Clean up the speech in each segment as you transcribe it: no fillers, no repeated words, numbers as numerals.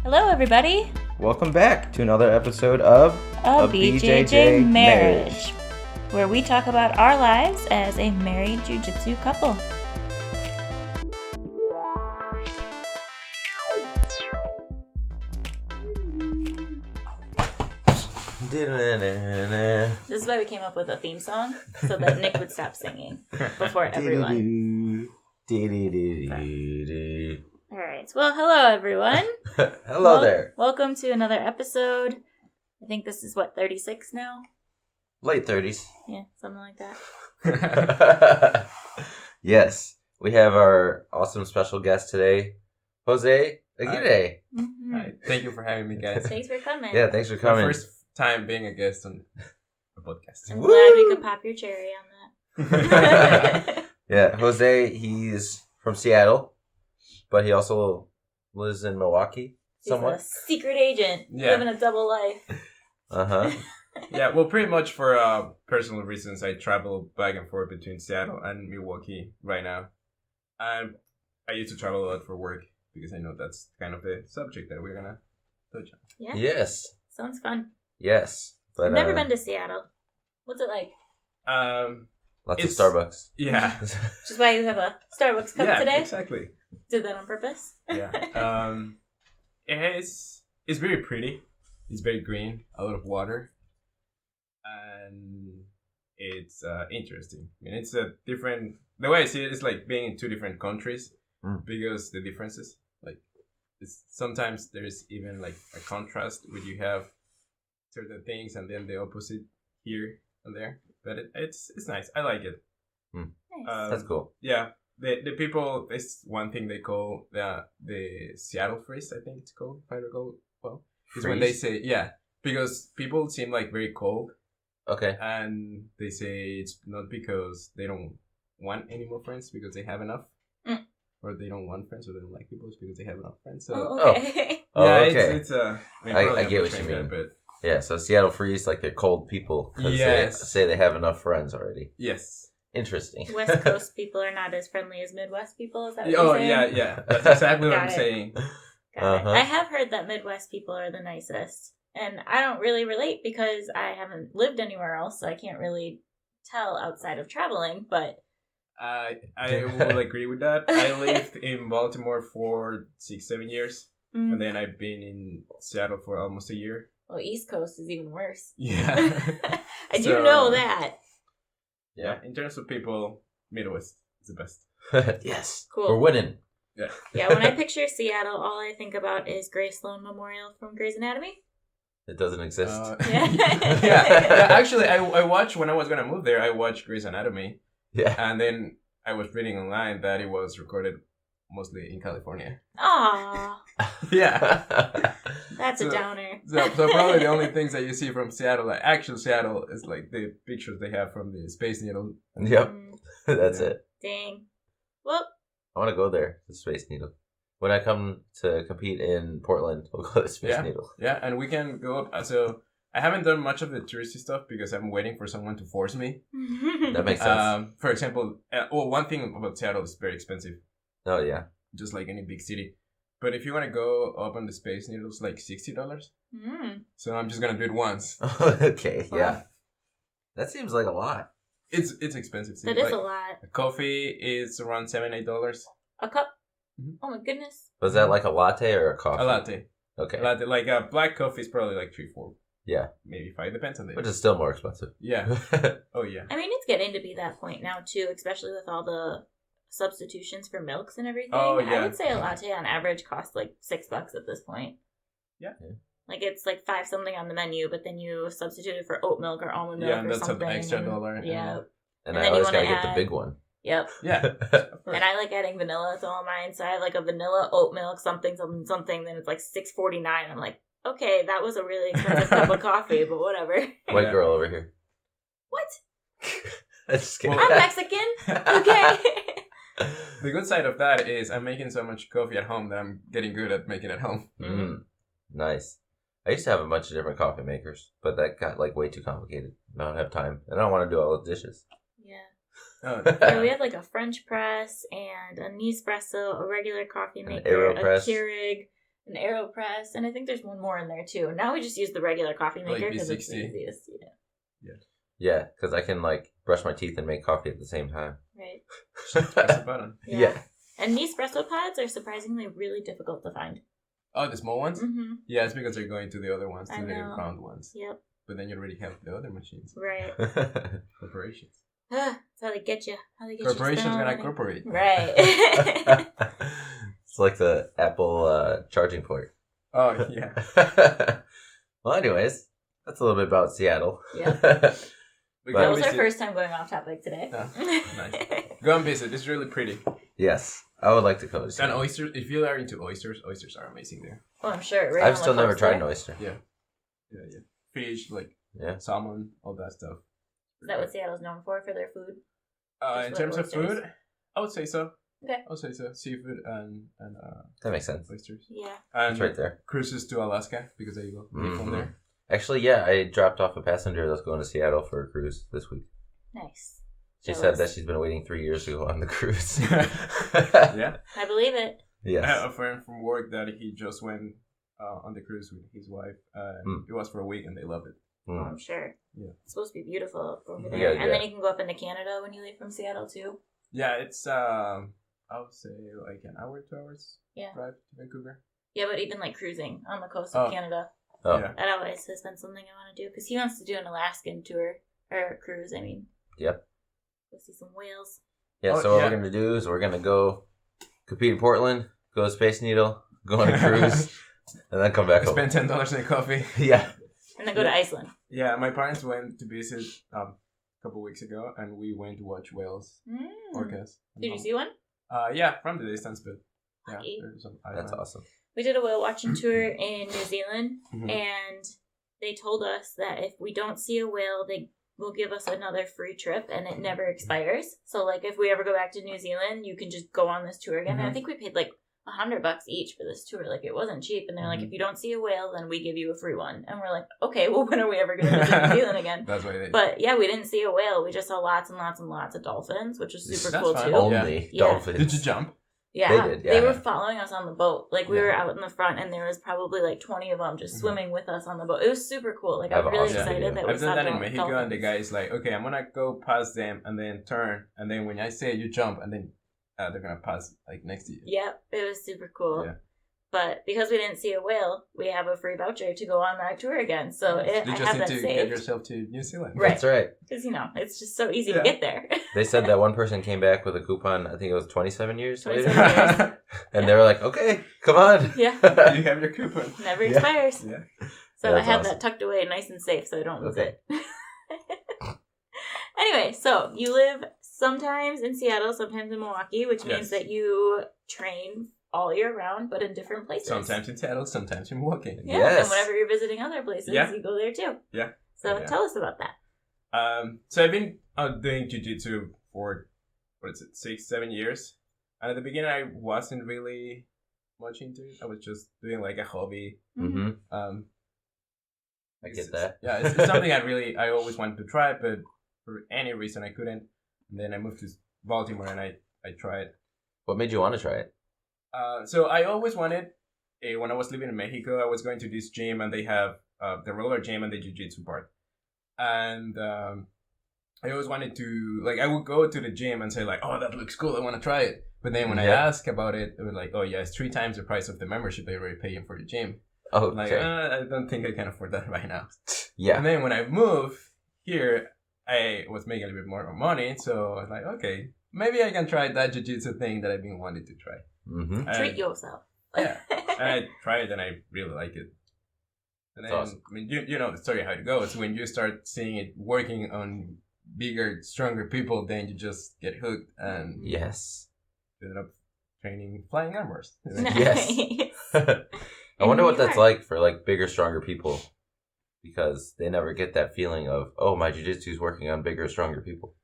Hello, everybody. Welcome back to another episode of A BJJ Marriage, where we talk about our lives as a married Jiu Jitsu couple. This is why we came up with a theme song, so that Nick would stop singing before everyone. Alright, well, hello, everyone. Hello there. Welcome to another episode. I think this is, 36 now? Late 30s. Yeah, something like that. Yes, we have our awesome special guest today, Jose Aguirre. Mm-hmm. Hi. Thank you for having me, guys. Thanks for coming. Yeah, thanks for coming. My first time being a guest on a podcast. I'm glad we could pop your cherry on that. Yeah, Jose, he's from Seattle, but he also lives in Milwaukee somewhat. He's a secret agent, living a double life. Uh-huh. Yeah, well, pretty much for personal reasons, I travel back and forth between Seattle and Milwaukee right now. And I used to travel a lot for work because I know that's kind of the subject that we're going to touch on. Yeah. Yes. Sounds fun. Yes. But I've never been to Seattle. What's it like? Lots of Starbucks. Yeah. Which is why you have a Starbucks cup today? Yeah, exactly. Did that on purpose? Yeah. It's very pretty. It's very green. A lot of water. And it's interesting. I mean, it's a different... The way I see it is like being in two different countries because the differences. Like, sometimes there's even like a contrast where you have certain things and then the opposite here and there. But it's nice. I like it. Nice. That's cool. Yeah. The people, it's one thing they call the Seattle freeze, I think it's called, if I recall well. Is when they say, because people seem like very cold. Okay. And they say it's not because they don't want any more friends because they have enough. Or they don't want friends or they don't like people because they have enough friends. So, okay. Okay. It's I get what you mean. But yeah, so Seattle freeze, like they're cold people because they say they have enough friends already. Yes. Interesting. West Coast people are not as friendly as Midwest people, is that what you're saying? Yeah. That's exactly what I'm saying. Got it. I have heard that Midwest people are the nicest. And I don't really relate because I haven't lived anywhere else, so I can't really tell outside of traveling, but... I will agree with that. I lived in Baltimore for 6-7 years, and then I've been in Seattle for almost a year. Well, East Coast is even worse. Yeah. I do know that. Yeah, in terms of people, Midwest is the best. Yes. Cool. We're winning. Yeah. Yeah, when I picture Seattle, all I think about is Grace Sloan Memorial from Grey's Anatomy. It doesn't exist. Yeah. Actually, I watched, when I was going to move there, I watched Grey's Anatomy. Yeah. And then I was reading online that it was recorded mostly in California. Aww. Yeah. That's a downer. So probably the only things that you see from Seattle, like actual Seattle, is like the pictures they have from the Space Needle. Yep. That's it. Dang. Well. I want to go there, the Space Needle. When I come to compete in Portland, we'll go to the Space Needle. Yeah, and we can go up. So I haven't done much of the touristy stuff because I'm waiting for someone to force me. That makes sense. For example, one thing about Seattle is very expensive. Oh, yeah. Just like any big city. But if you want to go up on the Space Needle, it's like $60. So I'm just going to do it once. Okay, yeah. That seems like a lot. It's expensive. That is a lot. A coffee is around $7-8. A cup? Oh my goodness. Was that like a latte or a coffee? A latte. Okay. A latte. Like a black coffee is probably like $3-4. Yeah. Maybe $5. Depends on the... Which is still more expensive. Yeah. Oh, yeah. I mean, it's getting to be that point now, too, especially with all the substitutions for milks and everything. Oh, yeah. I would say a latte on average costs like $6 at this point. Yeah. Like it's like $5 something on the menu, but then you substitute it for oat milk or almond milk or something. Yeah, that's an extra $1. Yeah. And I always gotta get the big one. Yep. Yeah. And I like adding vanilla to all mine, so I have like a vanilla oat milk something, then it's like $6.49. I'm like, okay, that was a really expensive cup of coffee, but whatever. White girl over here. What? Just kidding. I'm Mexican. Okay. The good side of that is I'm making so much coffee at home that I'm getting good at making it at home. Nice. I used to have a bunch of different coffee makers, but that got like way too complicated. I don't have time. And I don't want to do all the dishes. Yeah. Yeah, we had like a French press and a Nespresso, a regular coffee maker, a Keurig, an AeroPress, and I think there's one more in there too. Now we just use the regular coffee maker because it's the easiest. Yeah, because I can like brush my teeth and make coffee at the same time. Right. Just press the button. Yeah. And Nespresso pods are surprisingly really difficult to find. Oh, the small ones? Mm-hmm. Yeah, it's because they're going to the other ones, to the round ones. Yep. But then you already have the other machines. Right. Corporations. That's how they get you. How they get Corporations you. gonna corporate. Right. It's like the Apple charging port. Oh, yeah. Well, anyways, that's a little bit about Seattle. Yeah. But That was our first time going off topic today. Nice. Go and visit. It's really pretty. yes, I would like to go to And Seattle. oysters, if you are into oysters are amazing there. Oh, I'm sure. Right I've still never tried an oyster. Yeah. Fish, salmon, all that stuff. Is that what Seattle's known for their food? In terms of food, I would say so. Okay. I would say so. Seafood and That makes sense. oysters. Yeah. And It's right there. cruises to Alaska, because there you go. They from there. Actually, yeah, I dropped off a passenger that's going to Seattle for a cruise this week. Nice. She said that she's been waiting 3 years to go on the cruise. Yeah. I believe it. Yes. I have a friend from work that he just went on the cruise with his wife. It was for a week and they loved it. Oh, I'm sure. Yeah. It's supposed to be beautiful over there. Yeah, and then you can go up into Canada when you leave from Seattle too. Yeah, it's I would say like an hour, 2 hours drive to Vancouver. Yeah, but even like cruising on the coast of Canada. Oh. Yeah. That always has been something I want to do because he wants to do an Alaskan tour or cruise. I mean. Yep. Go see some whales. Yeah. So what we're gonna do is we're gonna go compete in Portland, go to Space Needle, go on a cruise, and then come back home. Spend $10 on coffee. Yeah. And then go to Iceland. Yeah, my parents went to visit a couple weeks ago, and we went to watch whales, orcas. Did you see one? Yeah, from the distance, but yeah, Lucky. That's awesome. We did a whale watching tour in New Zealand, and they told us that if we don't see a whale, they will give us another free trip, and it never expires. So, like, if we ever go back to New Zealand, you can just go on this tour again. And I think we paid like $100 each for this tour. Like, it wasn't cheap. And they're like, if you don't see a whale, then we give you a free one. And we're like, okay, well, when are we ever going to visit New Zealand again? That's why they. But yeah, we didn't see a whale. We just saw lots and lots and lots of dolphins, which was super cool fun. too. Only dolphins. Did you jump? Yeah, they did. They were following us on the boat. Like, we were out in the front, and there was probably like 20 of them just swimming with us on the boat. It was super cool. Like, I'm really excited that we I've saw done that in dolphins. Mexico, and the guy is like, okay, I'm gonna go past them and then turn, and then when I say you jump, and then they're gonna pass like next to you. Yep, it was super cool. Yeah. But because we didn't see a whale, we have a free voucher to go on that tour again. So You I just have need that to saved. get yourself to New Zealand. Right. That's right. Because, it's just so easy to get there. They said that one person came back with a coupon, I think it was 27 years 27 later. years. And they were like, okay, come on. Yeah. You have your coupon. Never expires. Yeah. So That's I have awesome. that tucked away nice and safe so I don't lose Okay. it. Anyway, so you live sometimes in Seattle, sometimes in Milwaukee, which means that you train all year round, but in different places. Sometimes in Seattle, sometimes in Milwaukee. Yeah, Yes. and whenever you're visiting other places, you go there too. Yeah. So tell us about that. So I've been doing Jiu Jitsu for, 6-7 years. And at the beginning, I wasn't really much into it. I was just doing like a hobby. Mm-hmm. I It's- get that. Yeah, it's something I always wanted to try, but for any reason I couldn't. And then I moved to Baltimore and I tried. What made you want to try it? So I always wanted, when I was living in Mexico, I was going to this gym and they have the roller gym and the jiu-jitsu part. And I always wanted to, like, I would go to the gym and say like, oh, that looks cool, I want to try it. But then when I asked about it, they were like, oh yeah, it's 3 times the price of the membership they're already paying for the gym. Oh, Like, okay. I don't think I can afford that right now. Yeah. And then when I moved here, I was making a little bit more money, so I was like, okay, maybe I can try that jiu-jitsu thing that I've been wanting to try. Mm-hmm. Treat yourself. Yeah, and I tried and I really like it. And then, That's awesome. I mean, you know the story how it goes. When you start seeing it working on bigger, stronger people, then you just get hooked and Yes. ended up training flying armors. Yes. Nice. I wonder And what you that's are. like for like bigger, stronger people, because they never get that feeling of, oh, my jiu-jitsu is working on bigger, stronger people,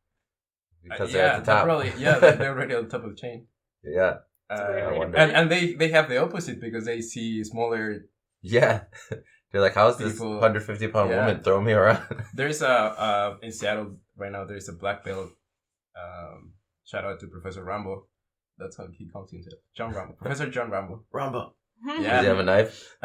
because they're at the top. They're already on top of the chain. Yeah. a weird way to wonder. put it. And they have the opposite because they see smaller. Yeah. They're like, how's this People- 150-pound yeah. woman throwing me around? There's a in Seattle right now. There's a black belt. Shout out to Professor Rambo. That's how he calls himself, John Rambo. Professor John Rambo. Rambo. Yeah. Does he have a knife?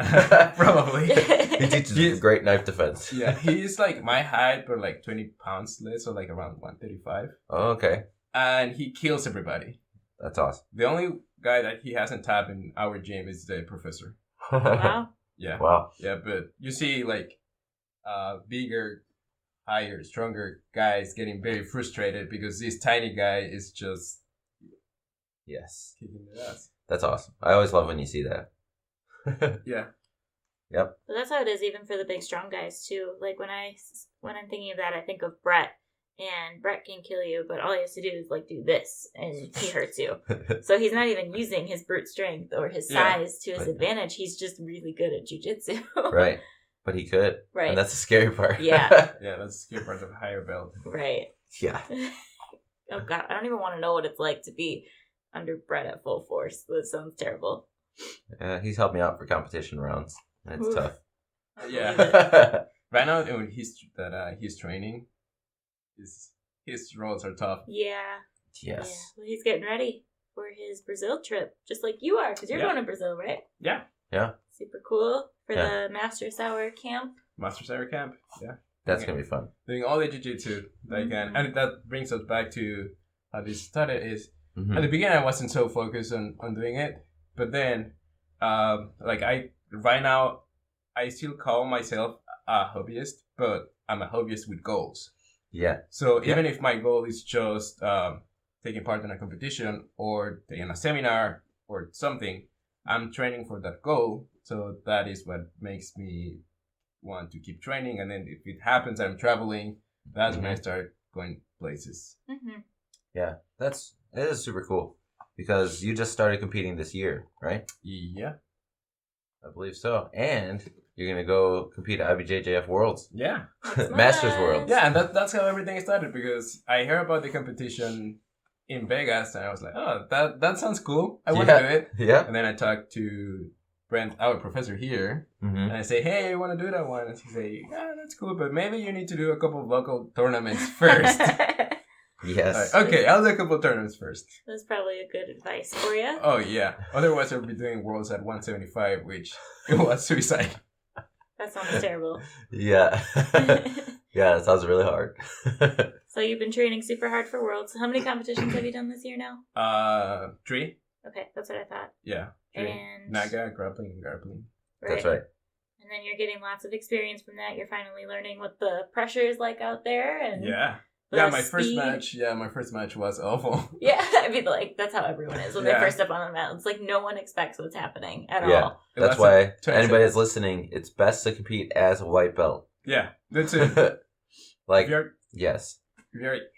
Probably. He teaches great knife defense. Yeah, he's like my height, but like 20 pounds less, so like around 135. Oh, okay. And he kills everybody. That's awesome. The only guy that he hasn't tapped in our gym is the professor. Wow. Yeah. Wow. Yeah, but you see like bigger, higher, stronger guys getting very frustrated because this tiny guy is just Yes. kicking their ass. That's awesome. I always love when you see that. Yeah. Yep. But that's how it is even for the big strong guys too. Like when I'm thinking of that, I think of Brett, and Brett can kill you, but all he has to do is like do this, and he hurts you. So he's not even using his brute strength or his size to his advantage. He's just really good at jiu-jitsu. Right. But he could. Right. And that's the scary part. Yeah. Yeah, that's the scary part of a higher belt. Right. Yeah. Oh god, I don't even want to know what it's like to be under Brett at full force. That sounds terrible. He's helped me out for competition rounds. It's Oof. tough. Yeah. Right now, when he's training, his rolls are tough. Yeah. Yeah. Yes. Well, he's getting ready for his Brazil trip, just like you are, because you're going to Brazil, right? Yeah. Yeah. Super cool for the Master Sour camp. Master Cyber Camp. Yeah. That's going to be fun. Doing all the jiu-jitsu that I can. And that brings us back to how this started is, at the beginning I wasn't so focused on doing it. But then, right now, I still call myself a hobbyist, but I'm a hobbyist with goals. Yeah. So even if my goal is just taking part in a competition or taking a seminar or something, I'm training for that goal. So that is what makes me want to keep training. And then if it happens, I'm traveling. That's when I start going places. Mm-hmm. Yeah. It is super cool because you just started competing this year, right? Yeah. I believe so. And you're going to go compete at IBJJF Worlds. Yeah. Masters Worlds. Yeah, and that's how everything started because I heard about the competition in Vegas and I was like, oh, that sounds cool. I want to do it. Yeah. And then I talked to Brent, our professor here, and I say, hey, I want to do that one. And he say, yeah, that's cool, but maybe you need to do a couple of local tournaments first. Yes. Okay, I'll do a couple of tournaments first. That's probably a good advice for you. Oh, yeah. Otherwise, I'll be doing Worlds at 175, which it was suicide. That sounds terrible. Yeah. Yeah, that sounds really hard. So you've been training super hard for Worlds. How many competitions have you done this year now? 3. Okay, that's what I thought. Yeah. 3. And Naga, grappling, and grappling. right. That's right. And then you're getting lots of experience from that. You're finally learning what the pressure is like out there. And Yeah. the Yeah, my first match was awful. Yeah, I mean, like, that's how everyone is when they first step on the mat. It's like no one expects what's happening at all. That's why anybody that's listening, it's best to compete as a white belt. Yeah, that's it. Like, if you're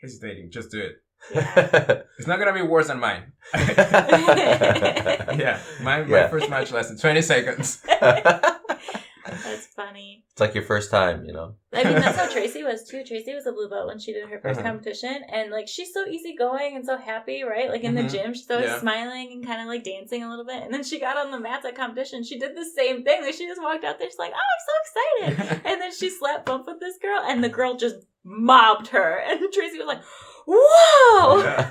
hesitating, just do it. Yeah. It's not gonna be worse than mine. Yeah, my first match lasted 20 seconds. That's funny. It's like your first time, you know? I mean, that's how Tracy was too. Tracy was a blue belt when she did her first competition. And, like, she's so easygoing and so happy, right? Like, in the gym, she's always smiling and kind of, like, dancing a little bit. And then she got on the mats at competition. She did the same thing. Like, she just walked out there. She's like, oh, I'm so excited. And then she slapped bump with this girl. And the girl just mobbed her. And Tracy was like, whoa! Yeah.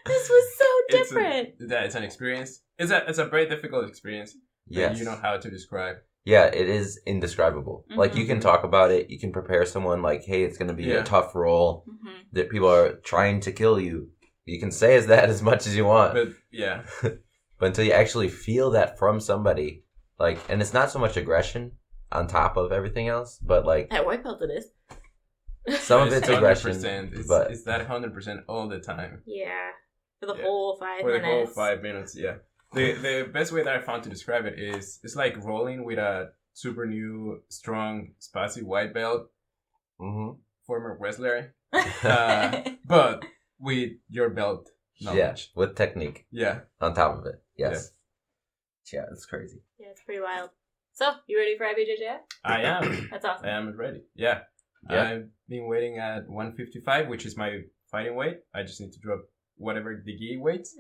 This was so different. It's an experience. It's a very difficult experience. Yes. You know how to describe. Yeah, it is indescribable. Like, you can talk about it. You can prepare someone like, hey, it's going to be a tough role. That people are trying to kill you. You can say that as much as you want. But, yeah. But until you actually feel that from somebody, like, and it's not so much aggression on top of everything else, but, like... At white belt it is. Some of it's aggression. But it's that 100% all the time. Yeah. For the whole 5 minutes. For the whole 5 minutes, yeah. The best way that I found to describe it is it's like rolling with a super new, strong, spicy white belt, former wrestler, but with your belt knowledge. Yeah, with technique. Yeah. On top of it. Yes. Yeah, it's crazy. Yeah, it's pretty wild. So, you ready for IBJJF? I am. That's awesome. I am ready. Yeah. I've been waiting at 155, which is my fighting weight. I just need to drop whatever the gi weights.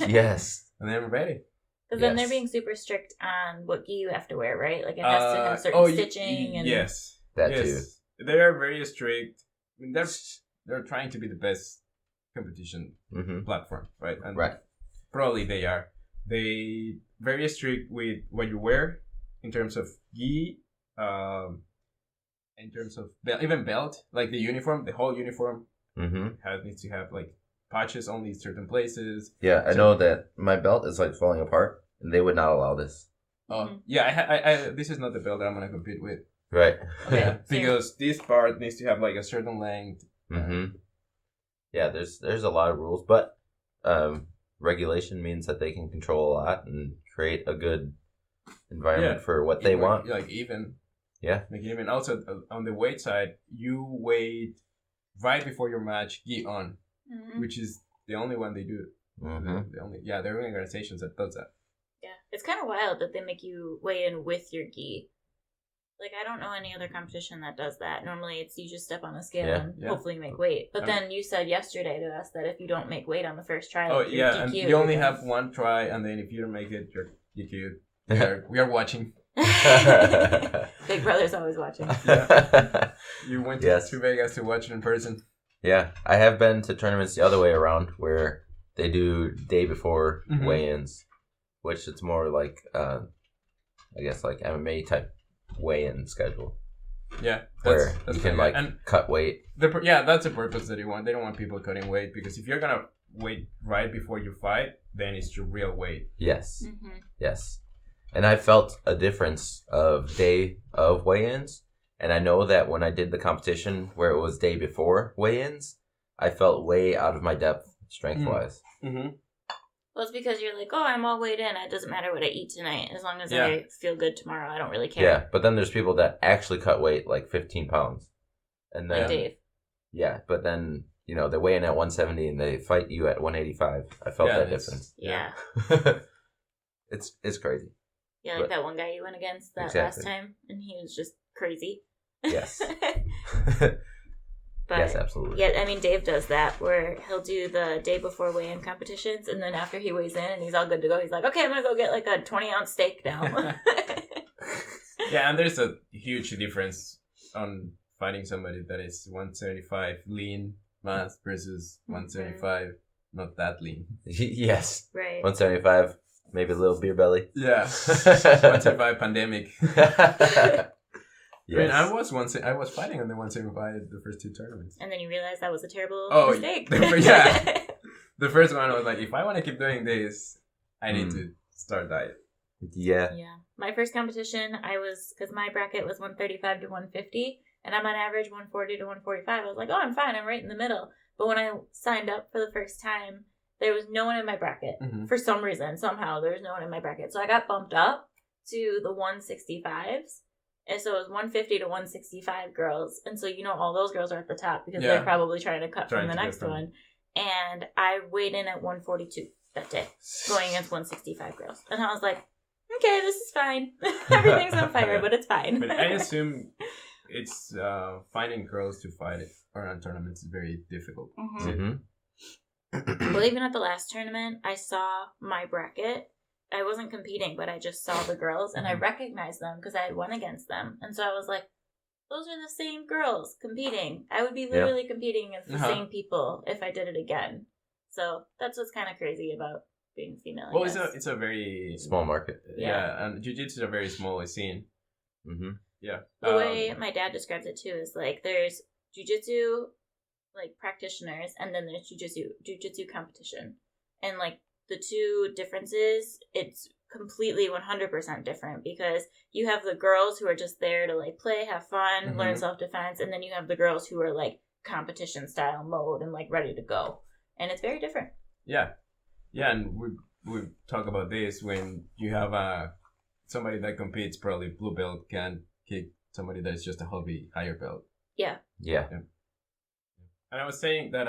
Yes. And then I'm ready. Because then they're being super strict on what gi you have to wear, right? Like, it has to have certain stitching. And Yes. That too. They are very strict. I mean, they're trying to be the best competition platform, right? And probably they are. they very strict with what you wear in terms of gi, in terms of even belt, like the uniform, the whole uniform needs to have like patches only in certain places. Yeah, I know that my belt is like falling apart, and they would not allow this. Oh, yeah, I this is not the belt that I'm gonna compete with. Right. Yeah, because this part needs to have like a certain length. Yeah, there's a lot of rules, but regulation means that they can control a lot and create a good environment for what they want. Like even. Yeah. Make it even. Also, on the weight side, you weigh right before your match, gi on, which is the only one they do. The only, there are organizations that does that. Yeah, it's kind of wild that they make you weigh in with your gi. Like, I don't know any other competition that does that. Normally, it's you just step on a scale and hopefully make weight. But then you said yesterday to us that if you don't make weight on the first try, you're and you only have one try, and then if you don't make it, you're DQ'd. We are watching. Big Brother's always watching. Yeah. You went to Vegas to watch it in person. Yeah, I have been to tournaments the other way around where they do day before weigh-ins, which it's more like, I guess, like MMA type weigh-in schedule. Yeah, that's you can like cut weight. That's the purpose that they want. They don't want people cutting weight because if you're gonna wait right before you fight, then it's your real weight. Yes, yes. And I felt a difference of day of weigh-ins. And I know that when I did the competition where it was day before weigh-ins, I felt way out of my depth strength-wise. Well, it's because you're like, oh, I'm all weighed in. It doesn't matter what I eat tonight. As long as I feel good tomorrow, I don't really care. Yeah, but then there's people that actually cut weight like 15 pounds. And then, like Dave. Yeah, but then, you know, they weigh in at 170 and they fight you at 185. I felt that difference. Yeah. It's crazy. Yeah, like that one guy you went against last time, and he was just crazy. Yes. But, yes, absolutely. Yeah, I mean, Dave does that, where he'll do the day before weigh-in competitions, and then after he weighs in and he's all good to go, he's like, okay, I'm going to go get like a 20-ounce steak now. Yeah, and there's a huge difference on fighting somebody that is 175 lean mass versus 175 not that lean. Yes. Right. 175, maybe a little beer belly. Yeah. 175 pandemic. Yes. I mean, I was fighting on the 175 the first two tournaments. And then you realized that was a terrible mistake. Yeah. The first one I was like, if I want to keep doing this, I need to start diet. Yeah. Yeah. My first competition, because my bracket was 135 to 150, and I'm on average 140 to 145. I was like, oh, I'm fine. I'm right in the middle. But when I signed up for the first time, there was no one in my bracket. For some reason, somehow, there was no one in my bracket. So I got bumped up to the 165s. And so it was 150 to 165 girls. And so, all those girls are at the top because they're probably trying to cut from the next one. And I weighed in at 142 that day, going against 165 girls. And I was like, okay, this is fine. Everything's on fire, but it's fine. But I assume it's finding girls to fight around tournaments is very difficult. Well, even at the last tournament, I saw my bracket. I wasn't competing, but I just saw the girls, and I recognized them because I had won against them. And so I was like, those are the same girls competing. I would be literally competing against the same people if I did it again. So that's what's kind of crazy about being female. Well, it's a very small market. Yeah, and Jiu Jitsu is a very small scene. Yeah. The way my dad describes it too is like there's Jiu Jitsu like practitioners, and then there's Jiu Jitsu competition, and like the two differences, it's completely 100% different because you have the girls who are just there to like play, have fun, learn self-defense, and then you have the girls who are like competition style mode and like ready to go, and it's very different. Yeah, and we talk about this when you have somebody that competes, probably blue belt can kick somebody that is just a hobby higher belt. Yeah. And I was saying that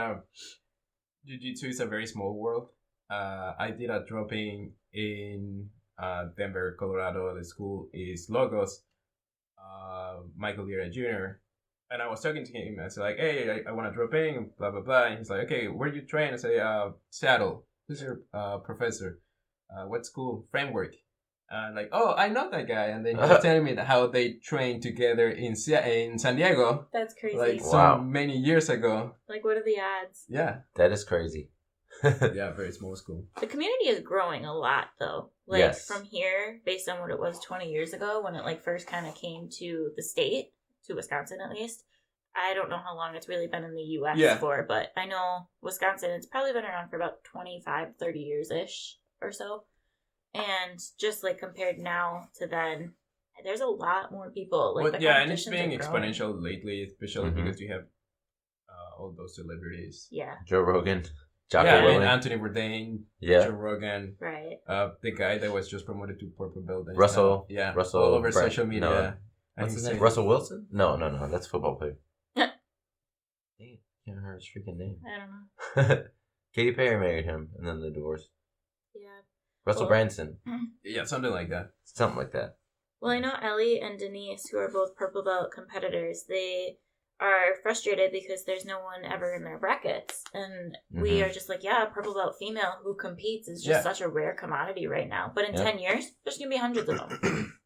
Jiu-Jitsu is a very small world. I did a dropping in Denver, Colorado. The school is Logos. Michael Aguirre Jr. And I was talking to him. I said, like, hey, I want to drop in, blah, blah, blah. And he's like, okay, where do you train? I say, Seattle. Who's your professor? What school? Framework. Like, oh, I know that guy. And then he was telling me how they trained together in San Diego. That's crazy. Like so many years ago. Like, what are the odds? Yeah. That is crazy. Yeah, very small school. The community is growing a lot, though. Like, Yes. from here, based on what it was 20 years ago, when it, like, first kind of came to the state, to Wisconsin at least. I don't know how long it's really been in the U.S. for, but I know Wisconsin, it's probably been around for about 25, 30 years-ish or so. And just, like, compared now to then, there's a lot more people. Like, Well, yeah, and it's being exponential lately, especially because you have all those celebrities. Yeah. Joe Rogan. Anthony Bourdain, Joe Rogan. Right. The guy that was just promoted to purple belt. Russell. Russell. All over social media. No. What's his name? Russell Wilson? No. That's a football player. Dang, can't remember his freaking name. I don't know. Katy Perry married him, and then they divorced. Yeah. Russell Branson. Yeah, something like that. Something like that. Well, I know Ellie and Denise, who are both purple belt competitors, they are frustrated because there's no one ever in their brackets. And we are just like, yeah, a purple belt female who competes is just such a rare commodity right now. But in 10 years, there's going to be hundreds of them.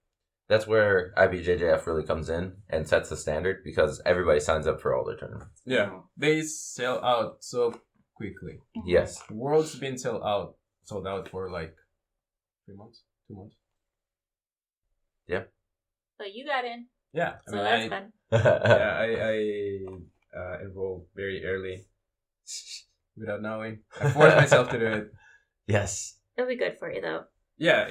That's where IBJJF really comes in and sets the standard because everybody signs up for all their tournaments. Yeah, they sell out so quickly. Yes. The world's been sold out for like 3 months, 2 months. Yeah. But you got in. Yeah, so that's fun. I enrolled very early without knowing. I forced myself to do it. Yes. It'll be good for you though. Yeah,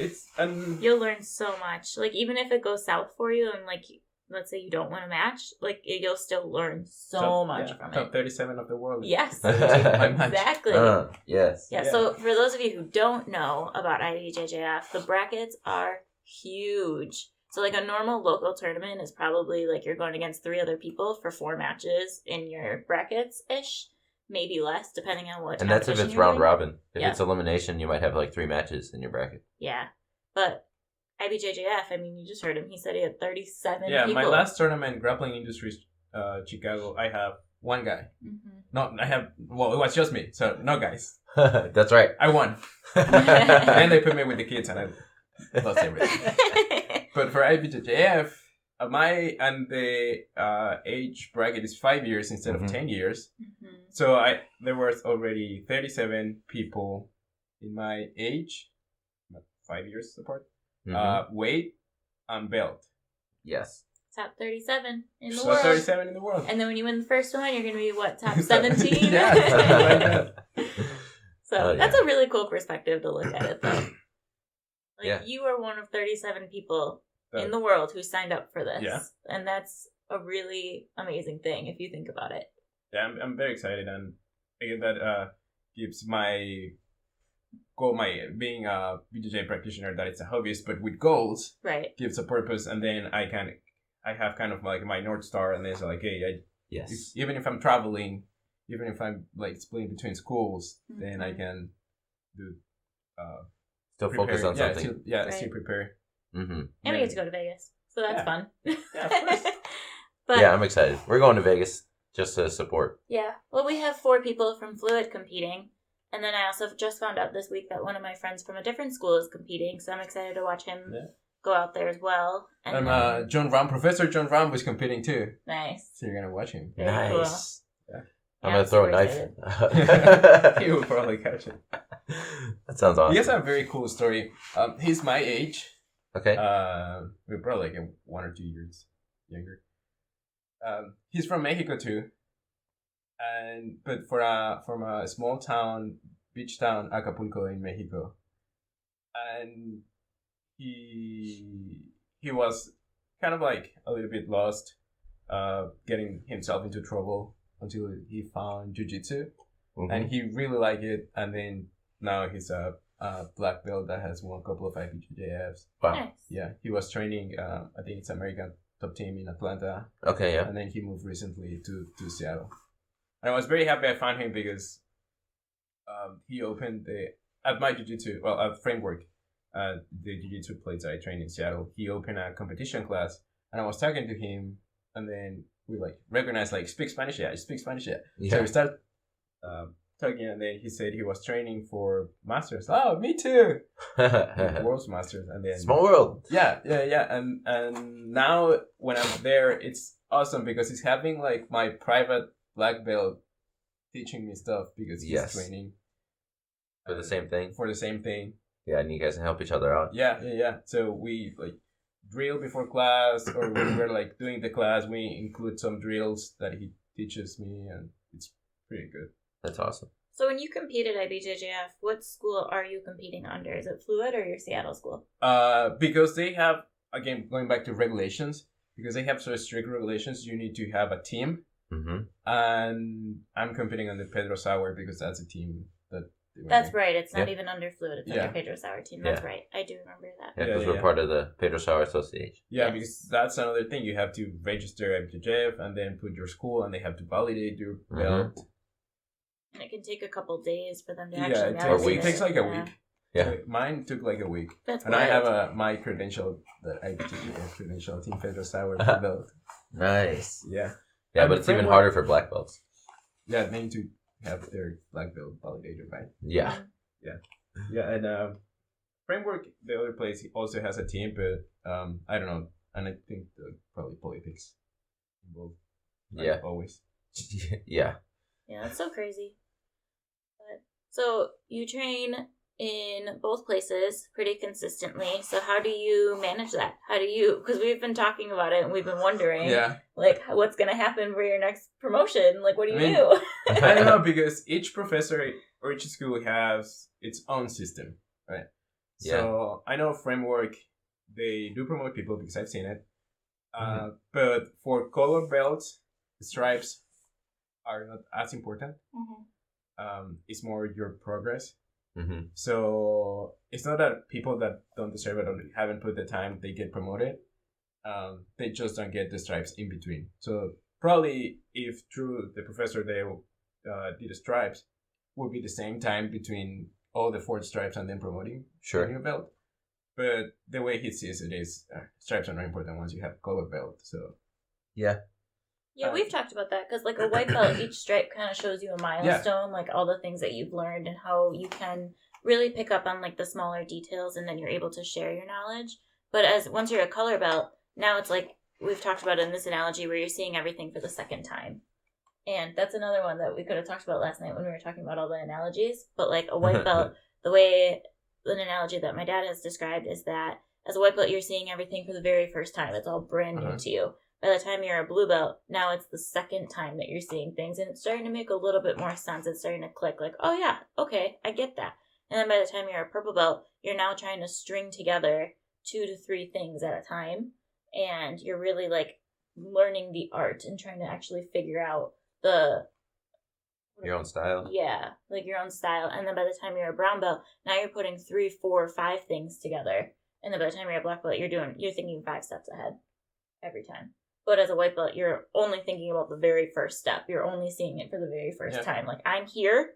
you'll learn so much. Like, even if it goes south for you and, like, let's say you don't win a match, like, you'll still learn so much from it. Top 37 of the world. Yes. Exactly. Yes. Yeah, so for those of you who don't know about IBJJF, the brackets are huge. So, like, a normal local tournament is probably, like, you're going against 3 other people for 4 matches in your brackets-ish. Maybe less, depending on what. And that's if it's round robin. If it's elimination, you might have like 3 matches in your bracket. Yeah, but IBJJF, I mean, you just heard him. He said he had 37 Yeah, people. my last tournament, Grappling Industries, Chicago, I have 1 guy. No, it was just me, so no guys. That's right. I won. Then they put me with the kids, and I lost everything. But for IBJJF, the age bracket is 5 years instead of 10 years. So there was already 37 people in my age, 5 years apart, weight and belt. Yes. Top 37 in the so world. 37 in the world. And then when you win the first one, you're going to be, what, top 17? Yeah. So that's a really cool perspective to look at it, though. Like, you are one of 37 people in the world who signed up for this. Yeah. And that's a really amazing thing if you think about it. Yeah, I'm very excited, and again, that gives my goal, my being a BJJ practitioner, that it's a hobbyist, but with goals, right? Gives a purpose, and then I have kind of like my North Star, and it's like, hey, even if I'm traveling, even if I'm like splitting between schools, then I can do still focus on something. Still prepare. And we get to go to Vegas, so that's fun. Yeah, of course. But yeah, I'm excited. We're going to Vegas just to support. Yeah. Well, we have 4 people from Fluid competing. And then I also just found out this week that one of my friends from a different school is competing. So I'm excited to watch him go out there as well. And Professor John Ram was competing too. Nice. So you're going to watch him. Very nice. Cool. Yeah. I'm going to throw a knife. He will probably catch it. That sounds awesome. He has a very cool story. He's my age. Okay. We're probably like 1 or 2 years younger. He's from Mexico too, but from a small town, beach town, Acapulco in Mexico, and he was kind of like a little bit lost, getting himself into trouble until he found Jiu Jitsu, and he really liked it, and then now he's a black belt that has won a couple of IBJJFs. Wow. Nice. Yeah, he was training. I think it's American top team in Atlanta. Okay, yeah. And then he moved recently to Seattle. And I was very happy I found him because he opened at my jiu-jitsu, at Framework, the jiu-jitsu place I trained in Seattle. He opened a competition class, and I was talking to him, and then we recognized speak Spanish, yeah, speak Spanish, yeah. So we started talking, and then he said he was training for masters. Oh, me too. World's masters, and then small world. Yeah. And now when I'm there, it's awesome because he's having my private black belt teaching me stuff because he's training. For the same thing? For the same thing. Yeah, and you guys can help each other out. Yeah. So we like drill before class, or when we're like doing the class, we include some drills that he teaches me, and it's pretty good. That's awesome. So when you compete at IBJJF, what school are you competing under? Is it Fluid or your Seattle school? Because they have, again, going back to regulations, because they have so strict regulations, you need to have a team. Mm-hmm. And I'm competing under Pedro Sauer because that's a team that... That's right. It's not even under Fluid. It's under Pedro Sauer team. That's Yeah. right. I do remember that. Yeah, because we're part of the Pedro Sauer Association. Yeah, Yes. because that's another thing. You have to register IBJJF and then put your school, and they have to validate your belt. And it can take a couple days for them to Yeah, actually it validate takes like a Yeah. week. Yeah. Mine took like a week. That's And wild. I have my credential, the IBJJF credential, Team Pedro Sauer belt. Nice. Yeah. Yeah, And but the it's even framework- harder for black belts. Yeah, they need to have their black belt validated, right? Yeah. Yeah, and Framework, the other place, also has a team, but I don't know. And I think probably politics involved. Like Yeah. Always. Yeah. Yeah, that's so crazy. But, so you train in both places pretty consistently. So how do you manage that? How do you, because we've been talking about it and we've been wondering, Yeah. like, what's going to happen for your next promotion? Like, what do you I mean, do? I don't know, because each professor or each school has its own system, right? So I know Framework, they do promote people because I've seen it. But for color belts, stripes are not as important. It's more your progress. Mm-hmm. So it's not that people that don't deserve it or haven't put the time, they get promoted. They just don't get the stripes in between. So probably if through the professor they did the stripes, would be the same time between all the 4 stripes and then promoting a new belt. But the way he sees it is stripes are not important once you have color belt. So Yeah, we've talked about that because, like, a white belt, each stripe kind of shows you a milestone, like all the things that you've learned and how you can really pick up on like the smaller details, and then you're able to share your knowledge. But once you're a color belt, now it's like we've talked about in this analogy where you're seeing everything for the second time. And that's another one that we could have talked about last night when we were talking about all the analogies. But like a white belt, the way an analogy that my dad has described is that as a white belt, you're seeing everything for the very first time. It's all brand new to you. By the time you're a blue belt, now it's the second time that you're seeing things, and it's starting to make a little bit more sense. It's starting to click, like, oh yeah, okay, I get that. And then by the time you're a purple belt, you're now trying to string together 2 to 3 things at a time, and you're really like learning the art and trying to actually figure out your own style. Yeah, like your own style. And then by the time you're a brown belt, now you're putting 3, 4, 5 things together. And then by the time you're a black belt, you're thinking 5 steps ahead every time. But as a white belt, you're only thinking about the very first step. You're only seeing it for the very first time. Like, I'm here.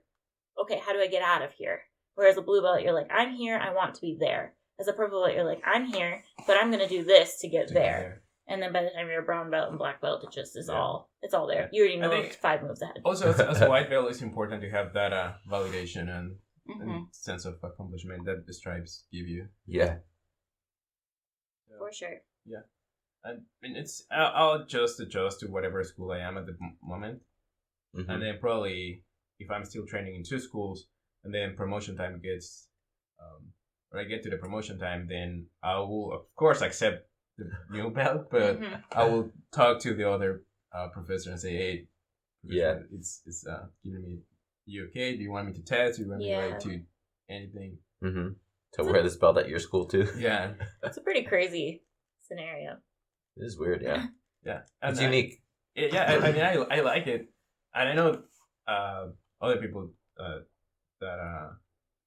Okay, how do I get out of here? Whereas a blue belt, you're like, I'm here. I want to be there. As a purple belt, you're like, I'm here, but I'm going to do this to get there. And then by the time you're a brown belt and black belt, it just is it's all there. You already know 5 moves ahead. Also, as a white belt, it's important to have that validation and sense of accomplishment that the stripes give you. Yeah. For sure. Yeah. And I'll just adjust to whatever school I am at the moment. Mm-hmm. And then probably, if I'm still training in 2 schools, and then promotion time gets, when I get to the promotion time, then I will, of course, accept the new belt, but I will talk to the other professor and say, hey, it's giving me, you okay? Do you want me to test? Do you want me to anything? Mm-hmm. To wear this belt at your school too? Yeah. It's a pretty crazy scenario. It is weird, yeah. Yeah. It's unique. I mean, I like it. And I know other people that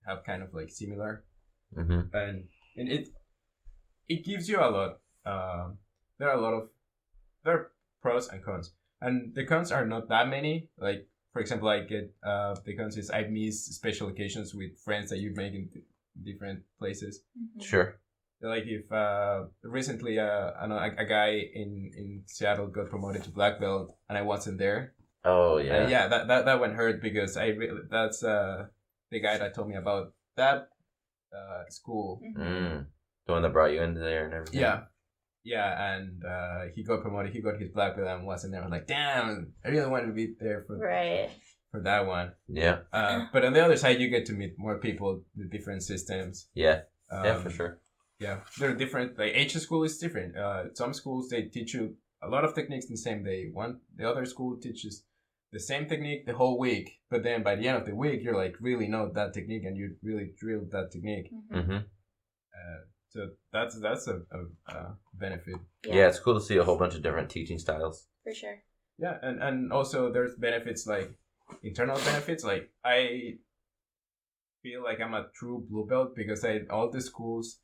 have kind of like similar. Mm-hmm. And it gives you a lot. There are pros and cons. And the cons are not that many. Like, for example, I get the cons is I miss special occasions with friends that you make in different places. Sure. Like if recently I know a guy in Seattle got promoted to black belt and I wasn't there. Oh yeah. That one hurt because that's the guy that told me about that school. The one that brought you into there and everything. Yeah, and he got promoted. He got his black belt and wasn't there. I'm like, damn, I really wanted to be there for. Right. for that one. Yeah. But on the other side, you get to meet more people with different systems. Yeah. Yeah, for sure. Yeah, they're different. Like each school is different. Some schools they teach you a lot of techniques the same day. The other school teaches the same technique the whole week, but then by the end of the week, you're like really know that technique and you really drill that technique. Mm-hmm. So that's a benefit. Yeah, it's cool to see a whole bunch of different teaching styles. For sure. Yeah, and also there's benefits like internal benefits. Like I feel like I'm a true blue belt because all the schools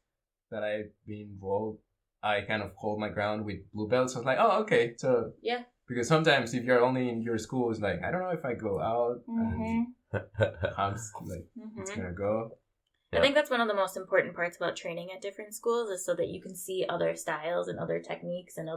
that I've been enrolled, I kind of hold my ground with blue belts. So I was like, oh, okay. So yeah. Because sometimes if you're only in your school, it's like, I don't know if I go out and how it's going to go. I think that's one of the most important parts about training at different schools is so that you can see other styles and other techniques and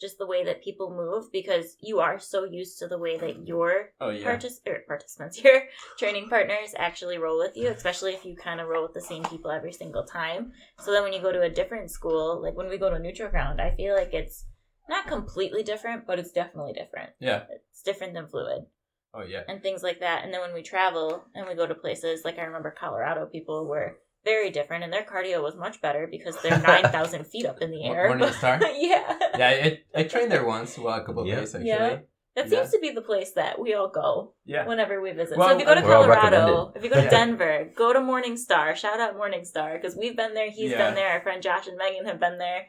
just the way that people move, because you are so used to the way that your participants, your training partners actually roll with you, especially if you kind of roll with the same people every single time. So then when you go to a different school, like when we go to a neutral ground, I feel like it's not completely different, but it's definitely different. Yeah. It's different than fluid. Oh, yeah. And things like that. And then when we travel and we go to places, like I remember Colorado, people were very different, and their cardio was much better because they're 9,000 feet up in the air. Morningstar? Yeah. Yeah, I trained there once, a couple of days actually. Yeah. That seems to be the place that we all go whenever we visit. Well, so if you go to Colorado, if you go to Denver, go to Morningstar. Shout out Morningstar, because we've been there, he's been there, our friend Josh and Megan have been there.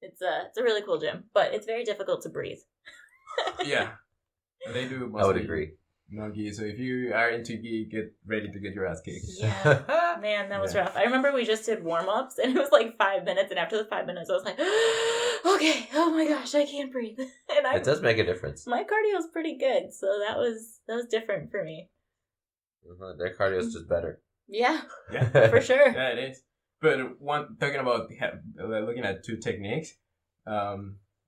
It's a really cool gym, but it's very difficult to breathe. Yeah. They do mostly I would agree. No gi, so if you are into gi, get ready to get your ass kicked. Yeah, man, that was rough. I remember we just did warm-ups, and it was like 5 minutes, and after the 5 minutes, I was like, okay, oh my gosh, I can't breathe. And it does make a difference. My cardio is pretty good, so that was different for me. Their cardio is just better. Yeah, for sure. Yeah, it is. But talking about looking at two techniques,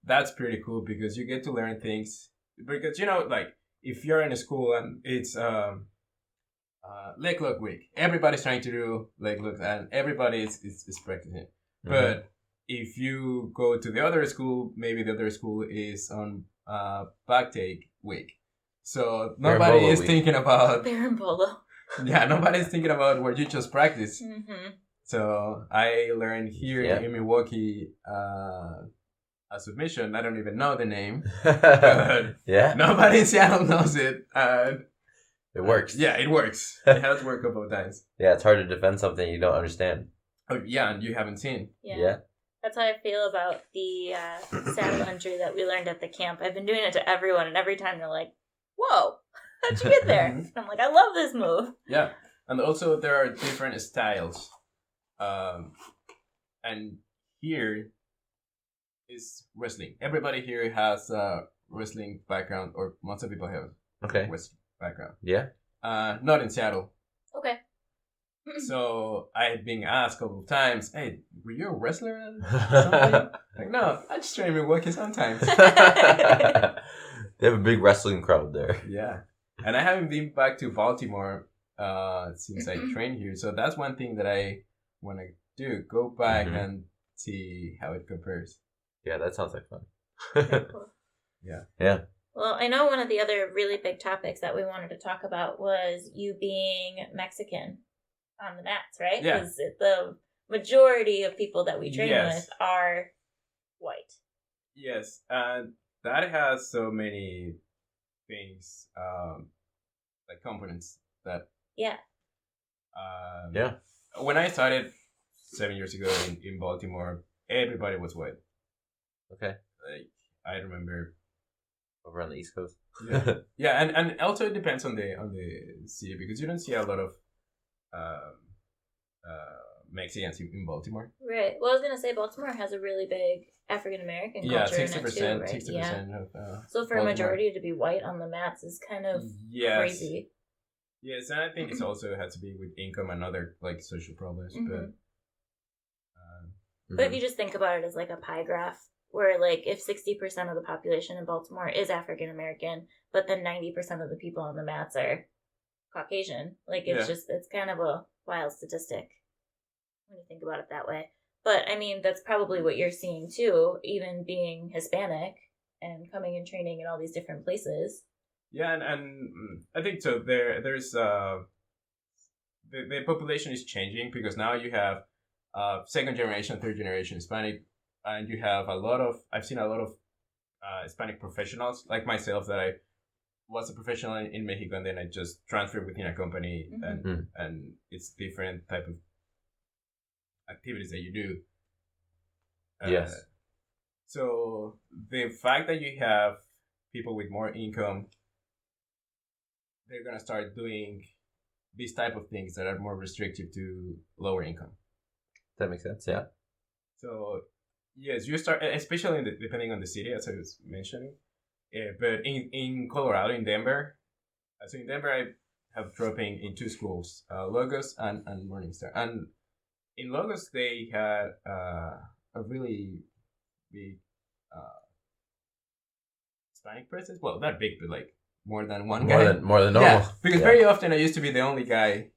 that's pretty cool because you get to learn things. Because, like, if you're in a school and it's leg lock week, everybody's trying to do leg looks and everybody is practicing. Mm-hmm. But if you go to the other school, maybe the other school is on back take week. So nobody is thinking about... Berimbolo. Yeah, nobody's thinking about where you just practice. Mm-hmm. So I learned here in Milwaukee... a submission. I don't even know the name. But nobody in Seattle knows it. And it works. Yeah, it works. It has worked a couple of times. Yeah, it's hard to defend something you don't understand. Oh, yeah, and you haven't seen. Yeah. That's how I feel about the saddle entry that we learned at the camp. I've been doing it to everyone, and every time they're like, whoa, how'd you get there? And I'm like, I love this move. Yeah, and also there are different styles. And here is wrestling. Everybody here has a wrestling background, or most of people have wrestling background. Yeah. Not in Seattle. Okay. So I've been asked a couple of times, hey, were you a wrestler or something? Like, no, I just train Milwaukee sometimes. They have a big wrestling crowd there. Yeah. And I haven't been back to Baltimore since I trained here. So that's one thing that I want to do. Go back and see how it compares. Yeah, that sounds like fun. Very cool. Yeah. Well, I know one of the other really big topics that we wanted to talk about was you being Mexican on the mats, right? Yeah. Because the majority of people that we train with are white. Yes, and that has so many things, like components that... Yeah. When I started 7 years ago in Baltimore, everybody was white. Okay. Like, I remember over on the East Coast. Yeah, and also it depends on the city because you don't see a lot of Mexicans in Baltimore. Right. Well, I was gonna say Baltimore has a really big African American culture in it too, right? 60% of. So for Baltimore, a majority to be white on the mats is kind of crazy. Yes, and I think it also has to be with income and other like social problems, But if you just think about it as like a pie graph, where like if 60% of the population in Baltimore is African American, but then 90% of the people on the mats are Caucasian, like it's kind of a wild statistic when you think about it that way. But I mean, that's probably what you're seeing too, even being Hispanic and coming and training in all these different places. Yeah, and I think so. There's the population is changing because now you have second generation, third generation Hispanic, and you have I've seen a lot of Hispanic professionals like myself that I was a professional in Mexico and then I just transferred within a company and it's different type of activities that you do. Yes. So the fact that you have people with more income, they're gonna start doing these type of things that are more restrictive to lower income. That makes sense. Yeah. So yes, you start, especially depending on the city, as I was mentioning. But in Colorado, in Denver, so in Denver, I have dropping in two schools, Logos and Morningstar. And in Logos, they had a really big Hispanic presence. Well, not big, but like more than one guy. More than normal. Yeah, because very often I used to be the only guy,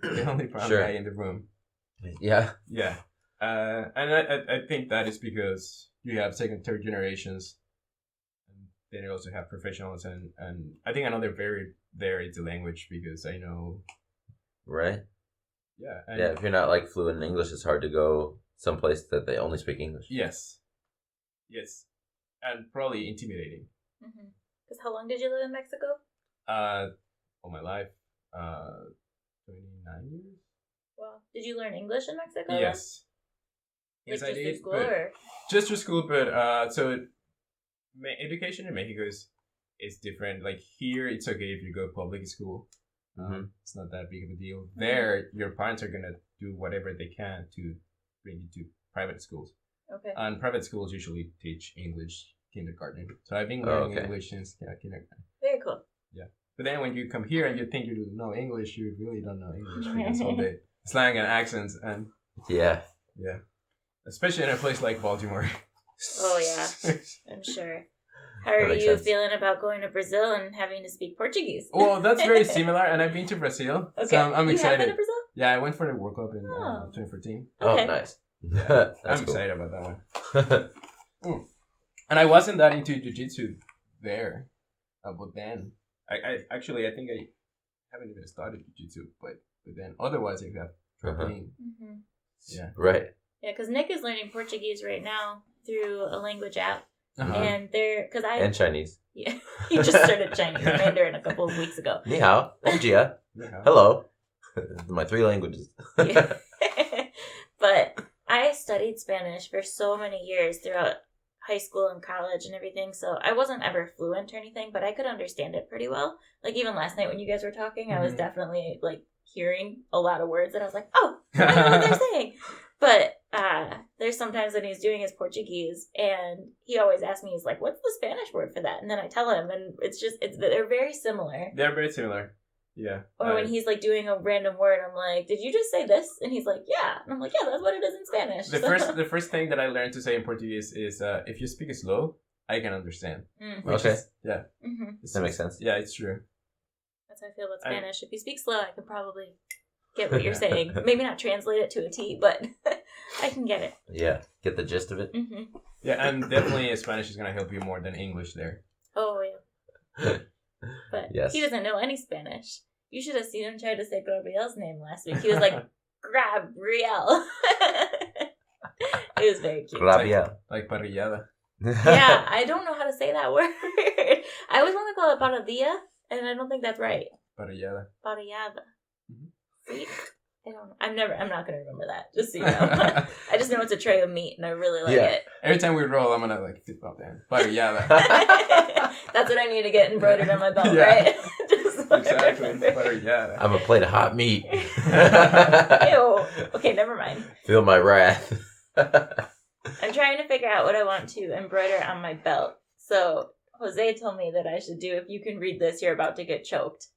the only brown guy in the room. Yeah. Yeah. And I think that is because you have second, third generations. And then you also have professionals. And I think another barrier there is the language because I know. Right. Yeah. Yeah, if you're not like fluent in English, it's hard to go someplace that they only speak English. Yes. And probably intimidating. Because how long did you live in Mexico? All my life. 29 years. Well, did you learn English in Mexico? Yes. Like Yes, I just did. through school, or? Just through school, but so education in Mexico is different. Like here, it's okay if you go public school. It's not that big of a deal. There, your parents are gonna do whatever they can to bring you to private schools. Okay. And private schools usually teach English kindergarten. So I've been learning English since kindergarten. Very cool. Yeah. But then when you come here and you think you know English, you really don't know English because all the slang and accents and yeah. Especially in a place like Baltimore. Oh yeah, I'm sure. How are you feeling about going to Brazil and having to speak Portuguese? Well, that's very similar, and I've been to Brazil, so I'm excited. You have been to Brazil? Yeah, I went for the World Cup in 2014. Okay. Oh, nice. Yeah, I'm excited about that one. And I wasn't that into Jiu Jitsu there, but then I think I haven't even started Jiu Jitsu, but then otherwise I have dropping. Yeah. Right. Yeah, because Nick is learning Portuguese right now through a language app, and and Chinese. Yeah, he just started Chinese Mandarin a couple of weeks ago. Ni hao, bom dia, hello. My 3 languages. Yeah. But I studied Spanish for so many years throughout high school and college and everything, so I wasn't ever fluent or anything, but I could understand it pretty well. Like even last night when you guys were talking, I was definitely like hearing a lot of words that I was like, oh, I know what they're saying. But there's sometimes when he's doing his Portuguese and he always asks me, he's like, what's the Spanish word for that? And then I tell him, and they're very similar. They're very similar. Yeah. Or when he's like doing a random word, I'm like, did you just say this? And he's like, yeah. And I'm like, yeah, that's what it is in Spanish. The first thing that I learned to say in Portuguese is if you speak slow, I can understand. Okay. Yeah. That makes sense. Yeah, it's true. That's how I feel about Spanish. If you speak slow, I can probably get what you're saying. Maybe not translate it to a T, but I can get it. Yeah, get the gist of it. Yeah, and definitely Spanish is going to help you more than English there. Oh, yeah. But he doesn't know any Spanish. You should have seen him try to say Gabriel's name last week. He was like, Gabriel. It was very cute. Gabriel. Like parrillada. Yeah, I don't know how to say that word. I always want to call it paradilla, and I don't think that's right. Parrillada. See? I don't know. I'm not going to remember that, just so you know. I just know it's a tray of meat, and I really like it. Every time we roll, I'm going to like flip up there. Parrillada. That's what I need to get embroidered on my belt, right? Exactly. Parrillada. I'm a plate of hot meat. Ew. Okay, never mind. Feel my wrath. I'm trying to figure out what I want to embroider on my belt. So Jose told me that I should do "If you can read this, you're about to get choked,"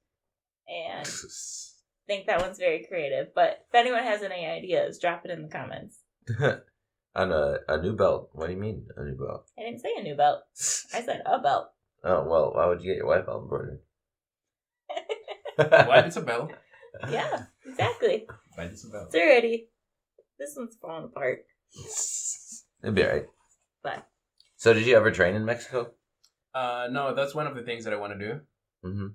and I think that one's very creative. But if anyone has any ideas, drop it in the comments. On a new belt. What do you mean a new belt? I didn't say a new belt. I said a belt. Oh well, why would you get your white belt embroidered? White is a belt. Yeah, exactly. White is a belt. It's already. This one's falling apart. It'll be alright. But so, did you ever train in Mexico? No, that's one of the things that I want to do. Mm-hmm.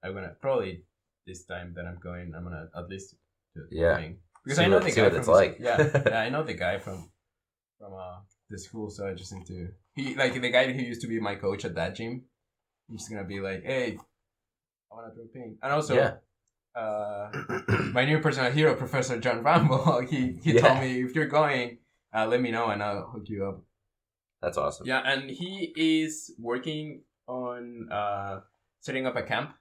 I'm gonna probably this time that I'm going, I'm gonna at least do it. Yeah. Because See I know what- the see guy what from it's the- like. Yeah, I know the guy from the school, so I just need to. He like the guy who used to be my coach at that gym. He's gonna be like, hey, I wanna throw ping, and also. Yeah. My new personal hero, Professor John Rambo, he told me, if you're going, let me know and I'll hook you up. That's awesome. Yeah, and he is working on setting up a camp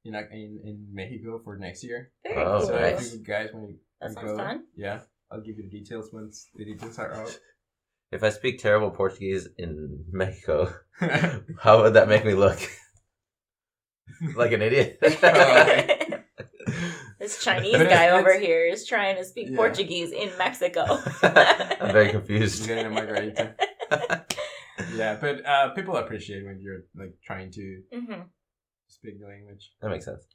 in Mexico for next year. Very Oh, cool. So nice. if you guys want That to sounds go, fun. yeah, I'll give you the details once the details are out. If I speak terrible Portuguese in Mexico, how would that make me look? Like an idiot? This Chinese But guy it's- over here is trying to speak Yeah. Portuguese in Mexico. I'm very He's confused. getting a margarita. Yeah, but people appreciate when you're like trying to hmm speak the language. That makes sense.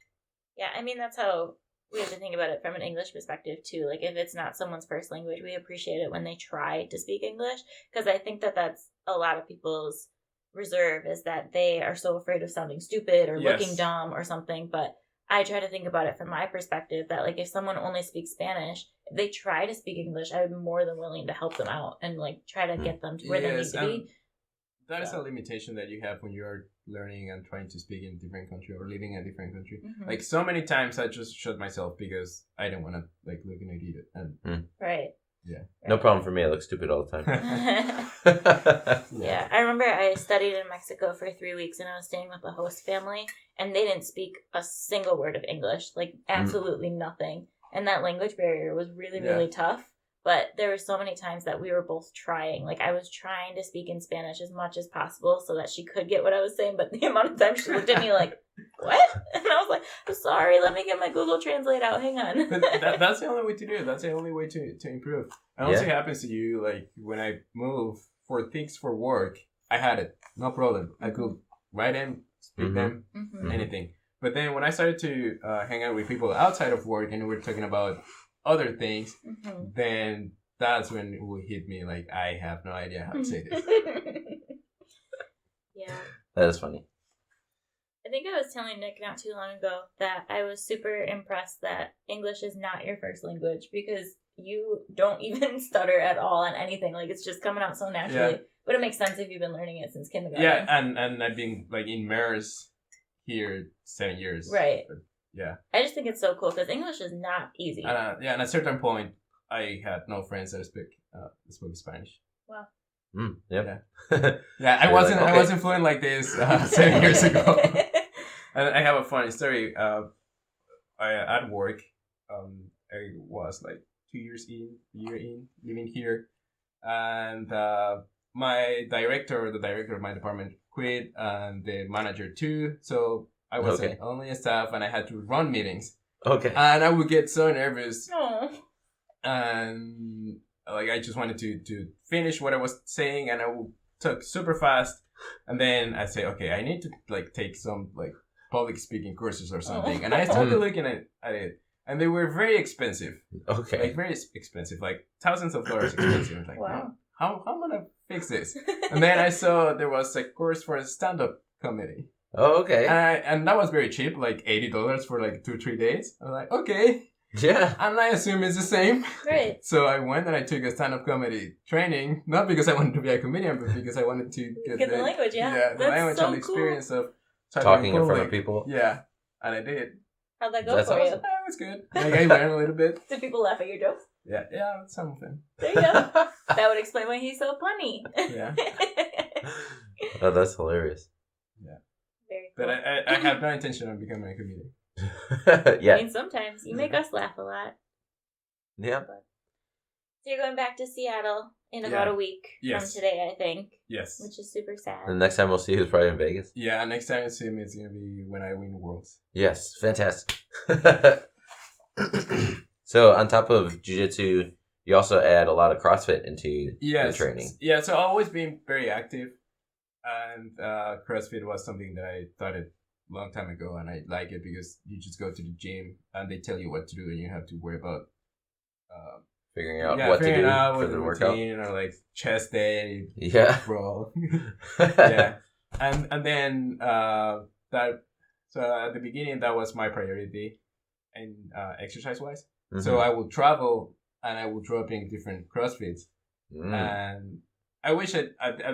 Yeah, I mean, that's how we have to think about it from an English perspective, too. Like, if it's not someone's first language, we appreciate it when they try to speak English. Because I think that that's a lot of people's reserve, is that they are so afraid of sounding stupid or Yes. looking dumb or something. But I try to think about it from my perspective, that, like, if someone only speaks Spanish, if they try to speak English, I'm more than willing to help them out and, like, try to get them to where they need to and be. that is So. a limitation that you have when you're learning and trying to speak in a different country or living in a different country. Mhm. Like so many times I just shut myself because I don't want to like look an idiot. And Right. No problem for me. I look stupid all the time. Yeah, I remember I studied in Mexico for 3 weeks and I was staying with a host family and they didn't speak a single word of English, like absolutely nothing. And that language barrier was really, really tough. But there were so many times that we were both trying. Like, I was trying to speak in Spanish as much as possible so that she could get what I was saying. But the amount of times she looked at me like, what? And I was like, I'm sorry, let me get my Google Translate out. Hang on. But that's the only way to do it. That's the only way to improve. And also happens to you, like when I move for things for work, I had it. No problem. I could write them, speak them, Mhm. anything. But then when I started to hang out with people outside of work and we were talking about other things, Mhm. then that's when it would hit me like I have no idea how to say this. Yeah. That is funny. I think I was telling Nick not too long ago that I was super impressed that English is not your first language because you don't even stutter at all on anything. Like, it's just coming out so naturally. Yeah. But it makes sense if you've been learning it since kindergarten. Yeah, and I've been like immersed here 7 years. Right. But, yeah. I just think it's so cool because English is not easy. And at a certain point, I had no friends that spoke Spanish. Wow. Yep. Yeah, I You're wasn't like, I okay. wasn't fluent like this 7 years ago. And I have a funny story. At work, I was like 2 years year in, living here, and my director, the director of my department, quit, and the manager too. So I was Okay. only a staff, and I had to run meetings, Okay. and I would get so nervous, Oh. and like I just wanted to finish what I was saying, and I would talk super fast, and then I say, okay, I need to like take some like public speaking courses or something, and I started looking at it, and they were very expensive, Okay. like very expensive, like thousands of dollars expensive. I was like, Wow. how am I gonna fix this? And then I saw there was a course for a stand-up comedy, Oh, okay. and that was very cheap, like $80 for like 2-3 days. I was like, okay, Yeah. and I assume it's the same. Right. So I went and I took a stand-up comedy training, not because I wanted to be a comedian, but because I wanted to Get the language, yeah. the That's language so and the experience of Talking in front public. of people. Yeah, and I did. How'd that go That's for awesome. It was good. Like I learned a little bit. you? Did people laugh at your jokes? Yeah, some of them. There you go. That would explain why he's so funny. Yeah, Oh, that's hilarious. Very cool. but I have no intention of becoming a comedian. I Yeah. mean, sometimes you make us laugh a lot. Yeah. So you're going back to Seattle in about Yeah. a week Yes. from today, I think, Yes. which is super sad. The next time we'll see you is probably in Vegas. Yeah, next time I see him, it's gonna be when I win Worlds. Yes. Fantastic. So on top of jiu-jitsu, you also add a lot of CrossFit into your training. Yeah, so I've always been very active, and CrossFit was something that I started a long time ago, and I like it because you just go to the gym and they tell you what to do, and you have to worry about Figuring out what to do out for what the workout. routine or like chest day, Yeah. brawl. Yeah, and then that. So at the beginning, that was my priority, and exercise wise. Mm-hmm. So I would travel and I would drop in different CrossFits, and I wish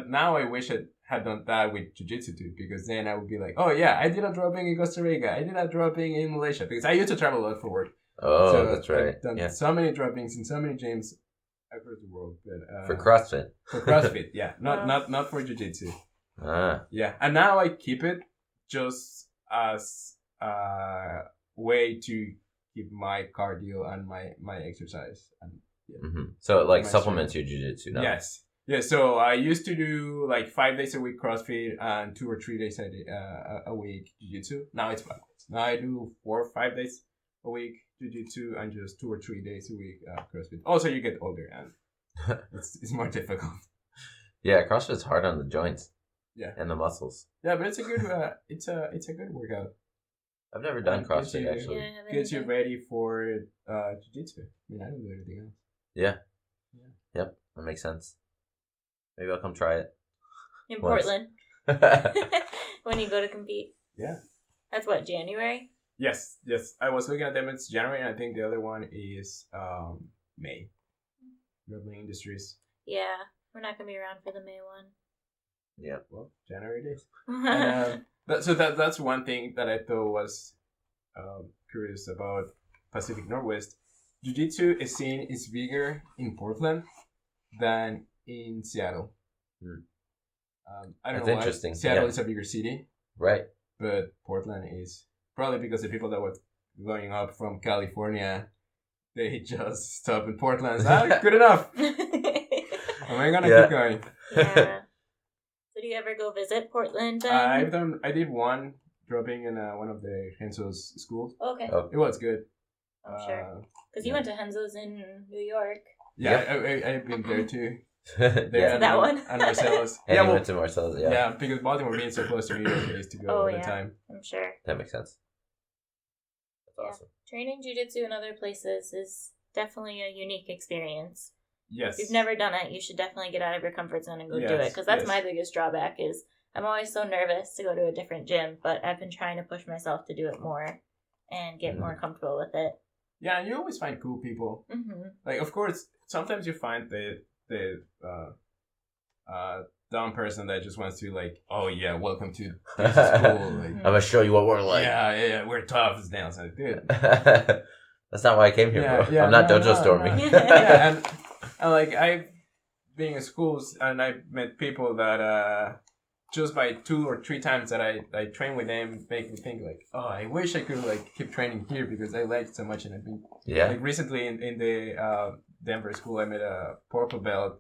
now I wish I had done that with Jiu Jitsu too, because then I would be like, oh yeah, I did a dropping in Costa Rica, I did a dropping in Malaysia, because I used to travel a lot for work. Oh, so that's right. I've done so many droppings in so many gyms across the world. But, for CrossFit. For CrossFit, yeah, not for Jiu Jitsu. Ah. Yeah, and now I keep it just as a way to keep my cardio and my exercise. And so it supplements your jiu-jitsu now. Yes. Yeah, so I used to do 5 days a week CrossFit and 2 or 3 days a week jiu-jitsu. Now it's backwards. Now I do 4 or 5 days a week jiu-jitsu and just 2 or 3 days a week CrossFit. Also, you get older and it's more difficult. Yeah, CrossFit's hard on the joints. Yeah. And the muscles. Yeah, but it's a good it's a good workout. I've never done CrossFit actually. Yeah, gets you ready for jiu-jitsu. I mean, I don't do anything else. Yeah. Yep, that makes sense. Maybe I'll come try it. In Portland. When you go to compete. Yeah. That's what, January? Yes. I was looking at them. It's January, and I think the other one is May. Rubbling Industries. Yeah, we're not going to be around for the May one. Yeah, well, January it is. So that's one thing that I thought was curious about Pacific Northwest. Jiu-Jitsu scene is bigger in Portland than in Seattle. I don't know why. Interesting. Seattle is a bigger city. Right. But Portland is probably because the people that were going up from California, they just stop in Portland. Good enough. Am I gonna keep going? Yeah. So do you ever go visit Portland then? I did one dropping in one of the Henso's schools. Okay. It was good. I'm sure. Because you went to Henso's in New York. Yeah, I've been there too. That one? And Marcellus. And you went to Marcellus, yeah. Yeah, because Baltimore being so close to New York, I used to go all the time. I'm sure. That makes sense. That's awesome. Training jiu-jitsu in other places is definitely a unique experience. Yes. If you've never done it, you should definitely get out of your comfort zone and go do it. Because that's my biggest drawback is I'm always so nervous to go to a different gym, but I've been trying to push myself to do it more and get more comfortable with it. Yeah, and you always find cool people. Like, of course, sometimes you find the dumb person that just wants to oh yeah, welcome to this school. Like, I'm gonna show you what we're like. Yeah, we're tough as nails. Like, dude, that's not why I came here, bro. Yeah, I'm not dojo storming. Yeah, and I've been in schools and I've met people that just by 2 or 3 times that I train with them make me think oh, I wish I could keep training here because I like it so much. And I've been recently in the Denver school, I met a purple belt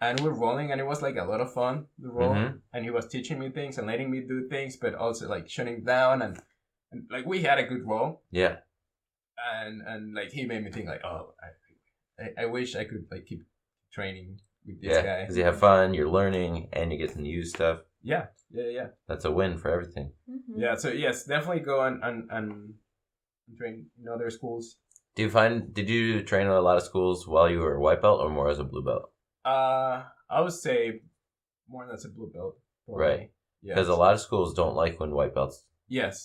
and we're rolling and it was a lot of fun to roll. And he was teaching me things and letting me do things, but also shutting down and we had a good roll. Yeah. And he made me think oh, I wish I could keep training with this guy. Because you have fun, you're learning, and you get to use stuff. Yeah. That's a win for everything. Yeah, so yes, definitely go and train in other schools. Did you train at a lot of schools while you were a white belt or more as a blue belt? I would say more as a blue belt. Probably. Right. Because a lot of schools don't like when white belts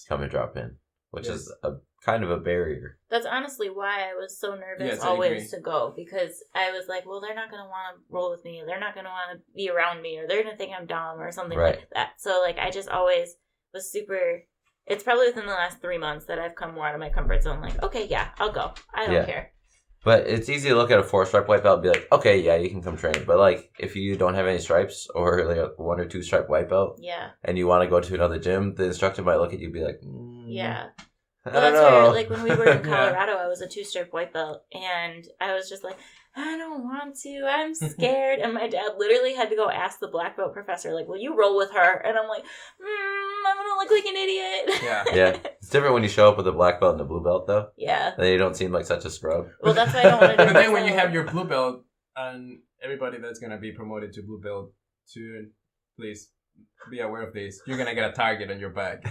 come and drop in, which is a kind of a barrier. That's honestly why I was so nervous always to go, because I was like, well, they're not going to want to roll with me, or they're not going to want to be around me, or they're going to think I'm dumb or something like that. So I just always was super, it's probably within the last 3 months that I've come more out of my comfort zone. Okay, yeah, I'll go. I don't care. But it's easy to look at a 4-stripe white belt and be like, okay, yeah, you can come train. But if you don't have any stripes or a 1 or 2 stripe white belt, and you want to go to another gym, the instructor might look at you and be like, yeah. Well, that's where, when we were in Colorado, I was a 2-stripe white belt, and I was just I don't want to, I'm scared. And my dad literally had to go ask the black belt professor, will you roll with her? And I'm I'm gonna look like an idiot. Yeah. It's different when you show up with a black belt and a blue belt, though. Yeah. Then you don't seem like such a scrub. Well, that's why I don't want to do it. But then when you have your blue belt, and everybody that's gonna be promoted to blue belt soon, please be aware of this. You're gonna get a target on your back,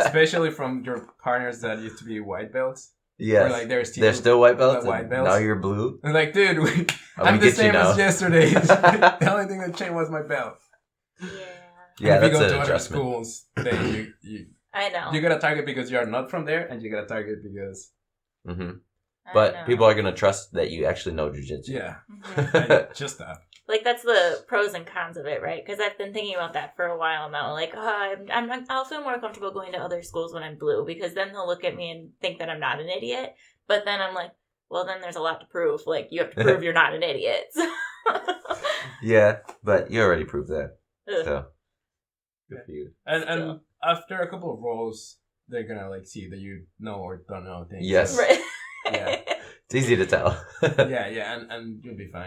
especially from your partners that used to be white belts. Yes, they're still white belts. Now you're blue. I'm dude, I'm the same as yesterday. The only thing that changed was my belt. Yeah. Yeah, if you that's go an to other adjustment. schools, then I know. you got a target because you're not from there, and you got a target because Mm-hmm. I But know. people are gonna trust that you actually know jujitsu. yeah, Mhm. and just that. Like that's the pros and cons of it, right? Because I've been thinking about that for a while now. Like, I'll feel more comfortable going to other schools when I'm blue because then they'll look at me and think that I'm not an idiot. But then I'm like, well, then there's a lot to prove. Like, you have to prove you're not an idiot. Yeah, but you already proved that. Ugh. So good for you. And Still. after a couple of rolls, they're gonna like see that you know or don't know things. Yes. Right. Yeah. It's easy to tell. Yeah, and you'll be fine.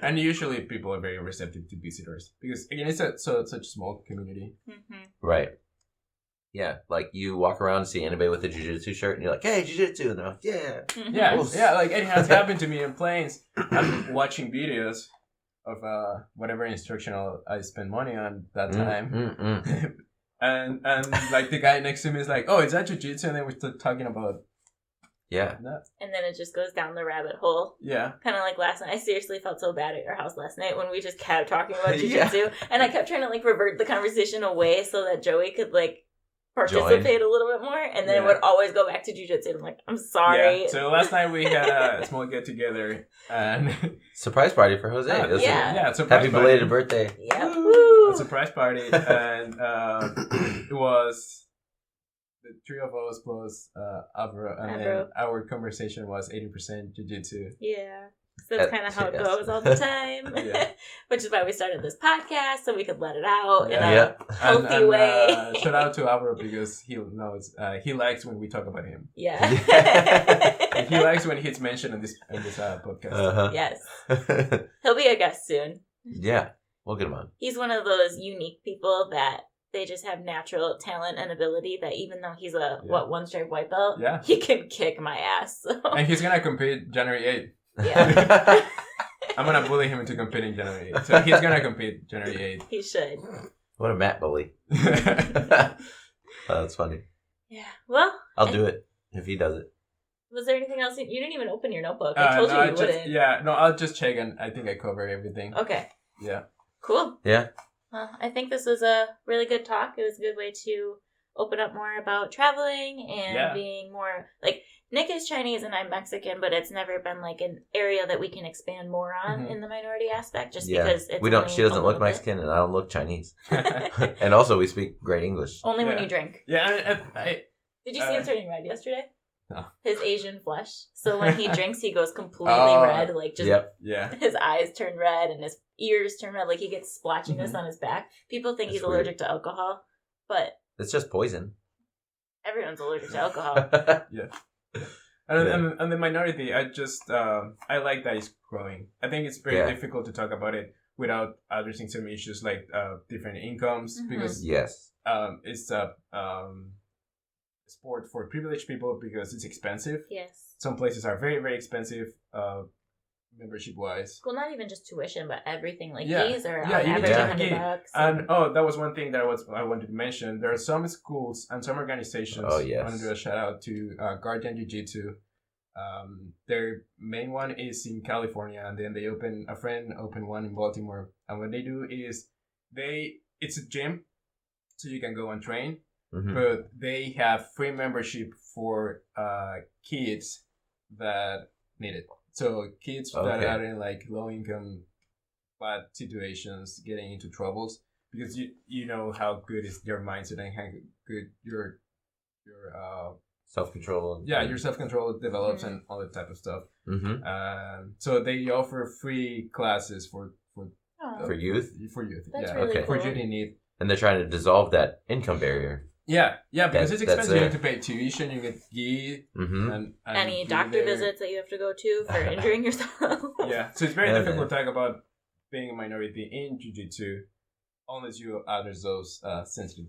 And usually people are very receptive to visitors because again, it's such a small community. Mhm. Right. Yeah, like you walk around and see anybody with a jiu-jitsu shirt and you're like, hey, jiu-jitsu, and they're like, yeah. Mhm. Yeah, Oof. yeah, like it has happened to me in planes. I'm watching videos of whatever instructional I spend money on that time. And like the guy next to me is like, oh, is that jiu-jitsu? And then we're still talking about Yeah. that. And then it just goes down the rabbit hole. Yeah. Kind of like last night. I seriously felt so bad at your house last night when we just kept talking about Yeah. jujitsu. And I kept trying to like revert the conversation away so that Joey could like participate a little bit more. And then it Yeah. would always go back to jujitsu. I'm like, I'm sorry. Yeah. So last night we had a small get together and Surprise party for Jose. Yeah. That's Yeah. yeah, surprise Happy party. belated birthday. Yeah. Woo! Woo! A surprise party, and it was the three of us plus Avro, and then Avro. our conversation was 80% jiu-jitsu. Yeah. So that's kind of how it Yes. goes all the time. Yeah. Which is why we started this podcast, so we could let it out in a Yeah. healthy way. Shout out to Avro because he knows he likes when we talk about him. Yeah. And he likes when he's mentioned in this podcast. Uh-huh. Yes. He'll be a guest soon. Yeah. We'll get him on. He's one of those unique people that they just have natural talent and ability that even though he's a, one stripe white belt, Yeah. he can kick my ass. So. And he's gonna compete January 8th. Yeah. I'm gonna bully him into competing January 8th. So he's gonna compete January He should. What a mat bully. 8th. Oh, that's funny. Yeah. Well, I'll do it if he does it. was there anything else? You didn't even open your notebook. I told you wouldn't. Yeah, no, I'll just check and I think I cover everything. Okay. Yeah. Cool. Yeah. Well, I think this was a really good talk. It was a good way to open up more about traveling and being more like Nick is Chinese and I'm Mexican, but it's never been like an area that we can expand more on in the minority aspect just because it's we don't. only She doesn't a look little bit. Mexican, and I don't look Chinese. And also, we speak great English. Only when Yeah. you drink. Yeah, Did you see him turning red yesterday? No. His Asian flush. So when he drinks, he goes completely Oh, red, like just yeah. his eyes turn red and his ears turn red, like he gets splotchiness on his back. People think That's he's weird. allergic to alcohol, but It's just poison. everyone's allergic to alcohol. And the minority, I like that it's growing. I think it's very difficult to talk about it without addressing some issues like different incomes because Yes. it's a sport for privileged people because it's expensive. Yes. Some places are very, very expensive membership wise. Well, not even just tuition, but everything. Like Yeah. fees are Yeah, on you average need to $100. pay. And that was one thing that I wanted to mention. There are some schools and some organizations. Oh, yes. I want to do a shout out to Guardian Jiu Jitsu. Their main one is in California, and then a friend opened one in Baltimore. And what they do is it's a gym, so you can go and train, but they have free membership for kids that need it. So kids that are in like low income, bad situations, getting into troubles, because you know how good is your mindset and how good your Self-control. your self-control develops and all that type of stuff. So they offer free classes for youth. For youth, That's really okay. for cool. youth in need. And they're trying to dissolve that income barrier. Yeah, because it's That's expensive. You there. have to pay tuition, you get gi, and Any be doctor there. visits that you have to go to for injuring yourself. Yeah, so it's very Yeah, difficult to talk about being a minority in jiu-jitsu unless you address those sensitive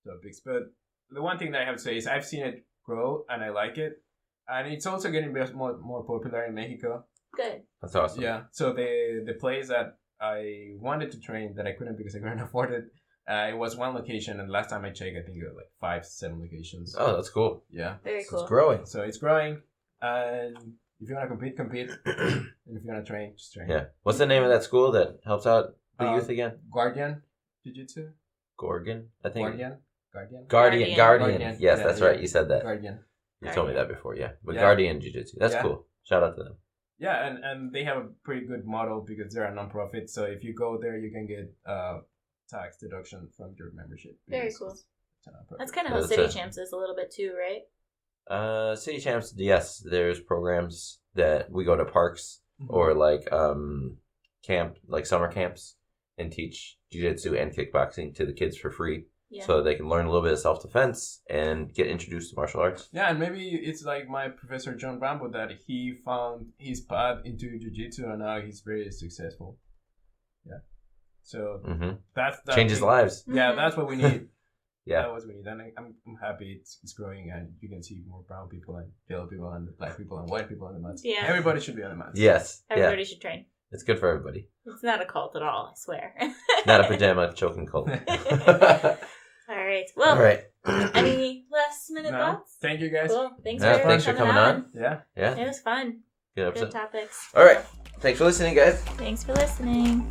topics. But the one thing that I have to say is I've seen it grow and I like it, and it's also getting more popular in Mexico. Good. That's awesome. Yeah, so the place that I wanted to train that I couldn't because I couldn't afford it. It was one location, and last time I checked, I think it was like 5-7 locations. Oh, that's cool. Yeah. Very So cool. it's growing. So it's growing, and if you want to compete, and if you want to train, just train. Yeah. What's the name of that school that helps out the youth again? Guardian Jiu Jitsu. Gorgon, I think. Guardian. Guardian. Yes, Yeah, that's yeah. right. You said that. Guardian. You told me that before, yeah. But Yeah. Guardian Jiu Jitsu. That's Yeah. cool. Shout out to them. Yeah, and they have a pretty good model because they're a non-profit. So if you go there, you can get tax deduction from your membership. Very because cool. it's a non-profit. That's kind of how That's City a- Champs is a little bit too, right? City Champs, yes. There's programs that we go to parks Mhm. or like camp, like summer camps, and teach jiu-jitsu and kickboxing to the kids for free. Yeah. So they can learn a little bit of self-defense and get introduced to martial arts. Yeah, and maybe it's like my professor John Rambo that he found his path into jiu-jitsu and now he's very successful. Yeah. So Mm-hmm. that's Changes lives. Yeah, Mhm. that's what we need. Yeah. That's what we need. And I'm happy it's growing and you can see more brown people and yellow people and black people and white people on the mats. Yeah. Everybody should be on the mats. Yes. Everybody Yeah. should train. It's good for everybody. It's not a cult at all, I swear. Not a pajama choking cult. All right. Well, All right. any last minute No, thoughts? thank you guys. Cool. Thanks, Yeah, for, thanks for coming on. Yeah. Yeah. It was fun. Good Good episode. topics. All right. Thanks for listening, guys. Thanks for listening.